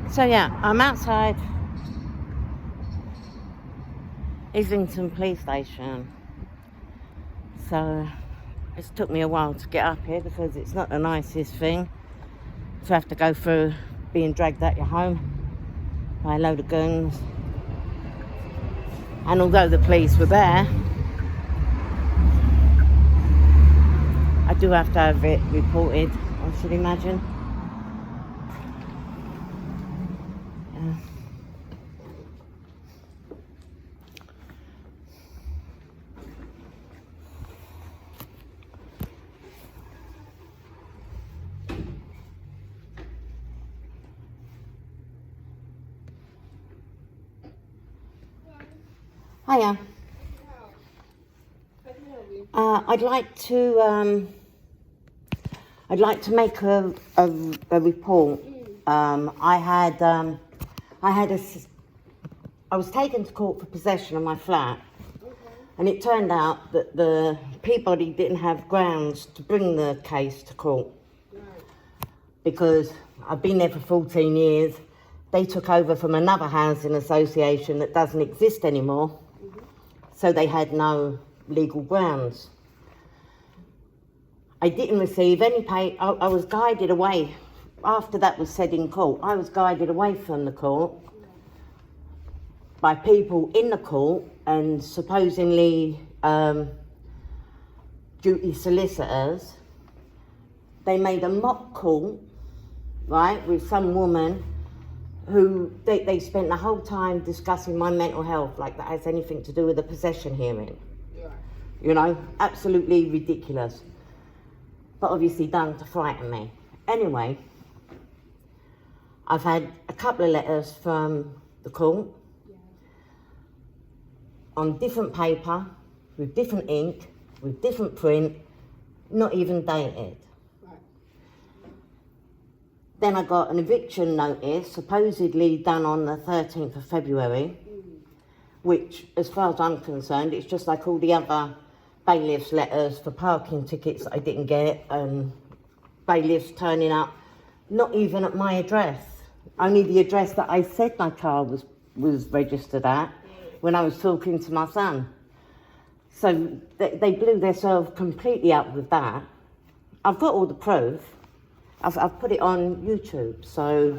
So yeah, I'm outside Islington Police Station. So it's took me a while to get up here because it's not the nicest thing to have to go through being dragged out your home by a load of goons. And although the police were there, I do have to have it reported, I should imagine. Hiya. I'd like to make a report. I was taken to court for possession of my flat, and it turned out that the Peabody didn't have grounds to bring the case to court because I've been there for 14 years. They took over from another housing association that doesn't exist anymore, so they had no legal grounds. I didn't receive any pay. I was guided away. After that was said in court, I was guided away from the court by people in the court and supposedly duty solicitors. They made a mock call, right, with some woman who they spent the whole time discussing my mental health like that has anything to do with a possession hearing. Yeah. You know, absolutely ridiculous. But obviously done to frighten me. Anyway, I've had a couple of letters from the court on different paper, with different ink, with different print, not even dated. Then I got an eviction notice, supposedly done on the 13th of February, which, as far as I'm concerned, it's just like all the other bailiff's letters for parking tickets that I didn't get, and bailiffs turning up, not even at my address, only the address that I said my car was registered at when I was talking to my son. So they blew themselves completely up with that. I've got all the proof. I've put it on YouTube, so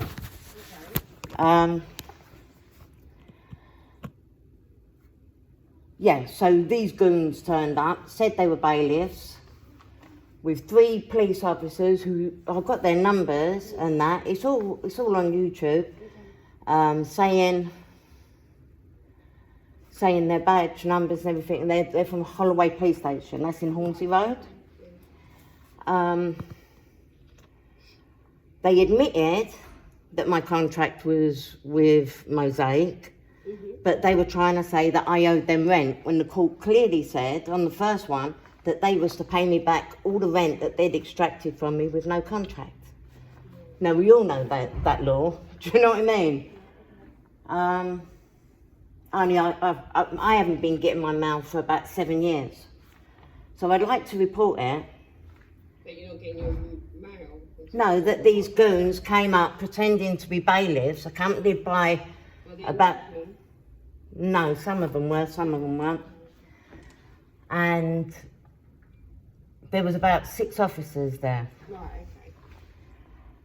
yeah, so these goons turned up, said they were bailiffs, with 3 police officers who, I've got their numbers and that, it's all on YouTube, saying their badge numbers and everything, and they're from Holloway Police Station, that's in Hornsey Road. They admitted that my contract was with Mosaic, but they were trying to say that I owed them rent when the court clearly said on the first one that they was to pay me back all the rent that they'd extracted from me with no contract. Now, we all know that law. Do you know what I mean? Only I haven't been getting my mail for about 7 years. So I'd like to report it. But you're not getting your mail? No, that these goons came up pretending to be bailiffs, accompanied by about... No, some of them were, some of them weren't. And there was about 6 officers there. Right, okay.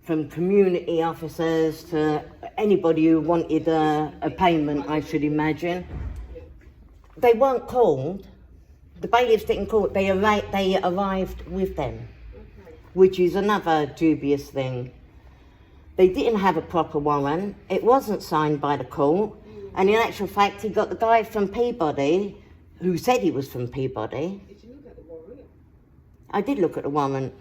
From community officers to anybody who wanted a payment, I should imagine. They weren't called. The bailiffs didn't call. They arrived with them, which is another dubious thing. They didn't have a proper warrant. It wasn't signed by the court. And in actual fact, he got the guy from Peabody, who said he was from Peabody. Did you look at the warrant? I did look at the warrant.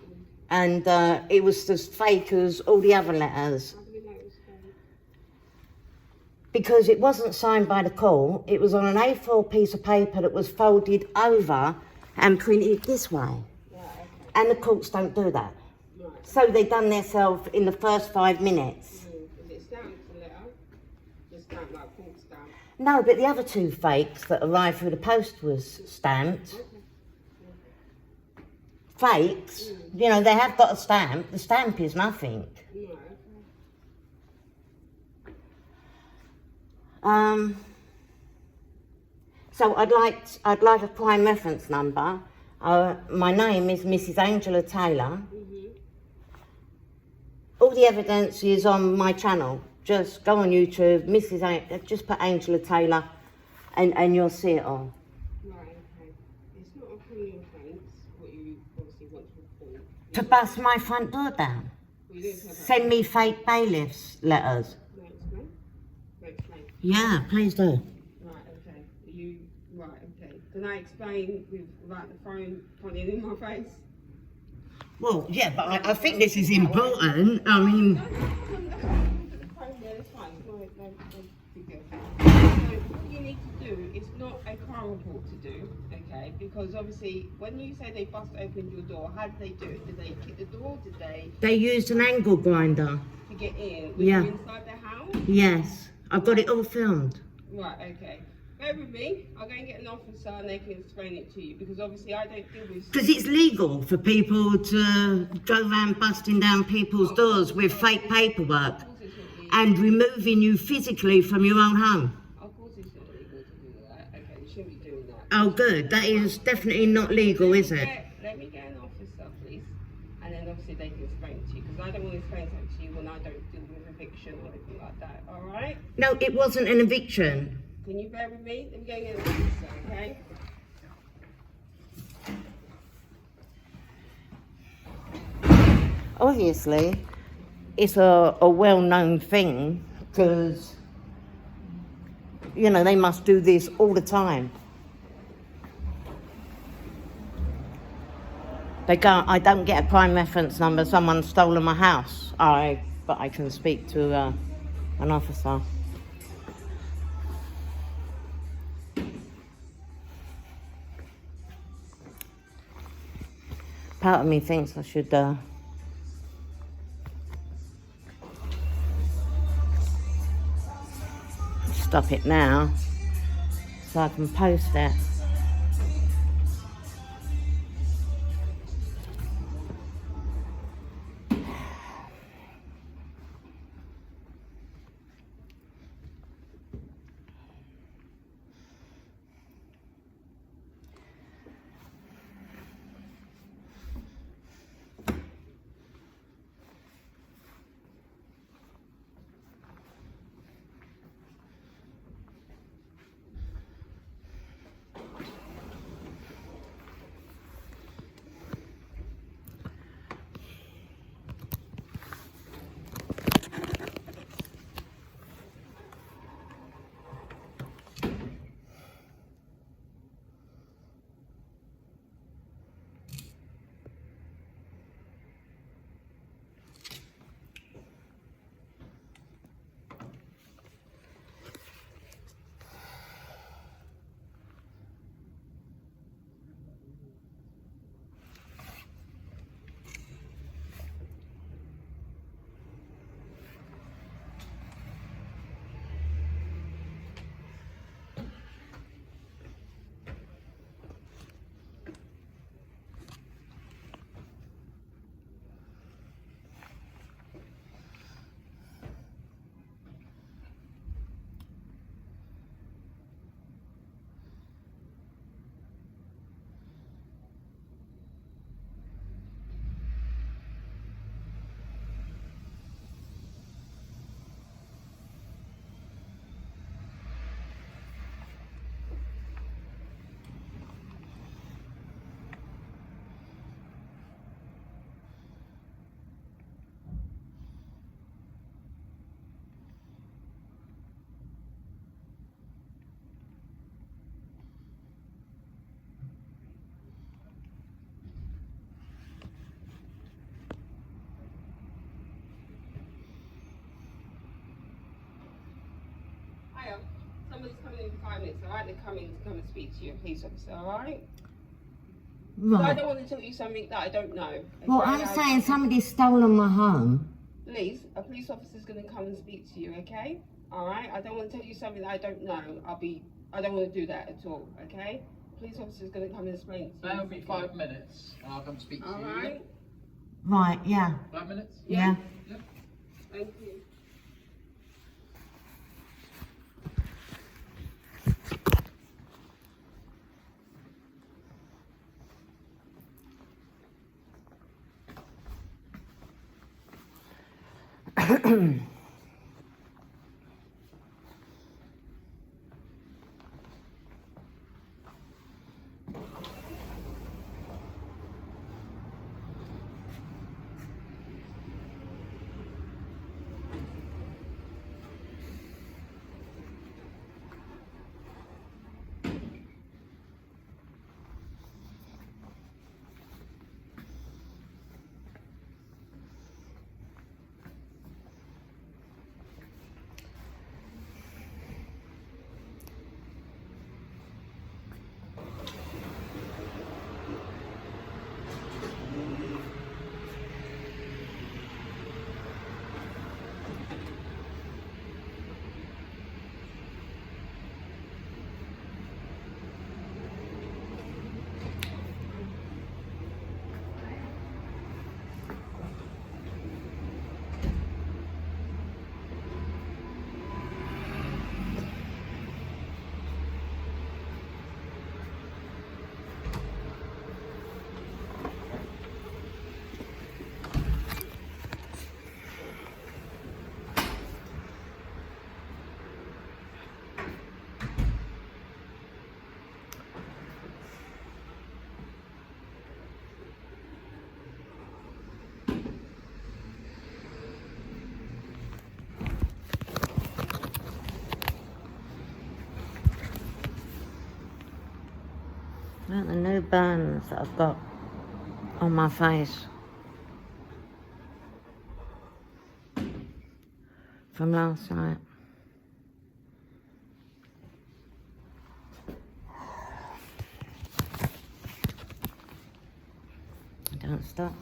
And it was as fake as all the other letters. How do we know it was fake? Because it wasn't signed by the court. It was on an A4 piece of paper that was folded over and printed this way. Right, okay. And the courts don't do that. Right. So they done themselves in the first 5 minutes. Is it stamped, the letter? Just stamped like full stamp? No, but the other 2 fakes that arrived through the post was stamped. Fakes, you know, they have got a stamp. The stamp is nothing. No, okay. So I'd like a crime reference number. My name is Mrs. Angela Taylor. All the evidence is on my channel. Just go on YouTube, just put Angela Taylor, and you'll see it all. Right, okay. It's not a criminal offence, what you obviously want to report. To bust my front door down. Well, you didn't say that. Send me fake bailiffs letters. Can I explain? Can I explain? Yeah, please do. Right, okay. Right, okay. Can I explain without the phone pointing in my face? Well, yeah, but I think this is important. I mean, Yeah, that's fine. No big deal. So what you need to do is not a crime report to do, okay? Because obviously, when you say they bust open your door, how did they do it? Did they kick the door? Did they used an angle grinder. to get in? Were Yeah. you inside the house? Yes, I've got it all filmed. Right, okay. Bear with me. I'll go and get an officer and they can explain it to you because obviously I don't deal with. Because it's legal for people to go around busting down people's doors with fake paperwork Of course it's not legal. and removing you physically from your own home. Of course it's not legal to do that. Okay, you shouldn't be doing that. Oh, good. That is definitely not legal, is it? Let me get an officer, please. And then obviously they can explain it to you because I don't want to explain something to you when I don't deal with eviction or anything like that. Alright? No, it wasn't an eviction. Can you bear with me? Let me go and get an officer, okay? Obviously, it's a well-known thing because, you know, they must do this all the time. They go, I don't get a crime reference number, someone's stolen my house. But I can speak to an officer. Part of me thinks I should stop it now so I can post it. Hiya. Somebody's coming in 5 minutes, alright? They're coming to come and speak to you, a police officer, alright? So I Right. don't want to tell you something that I don't know. Okay? Well, I'm saying somebody's stolen my home. Please, a police officer's going to come and speak to you, okay? Alright? I don't want to tell you something that I don't know. I don't want to do that at all, okay? Police officer's going to come and explain it to you. That'll be 5 minutes, and I'll come speak to you. Alright? Right, yeah. 5 minutes? Yeah. Yep. Thank you. Look at the new burns that I've got on my face from last night. Don't stop.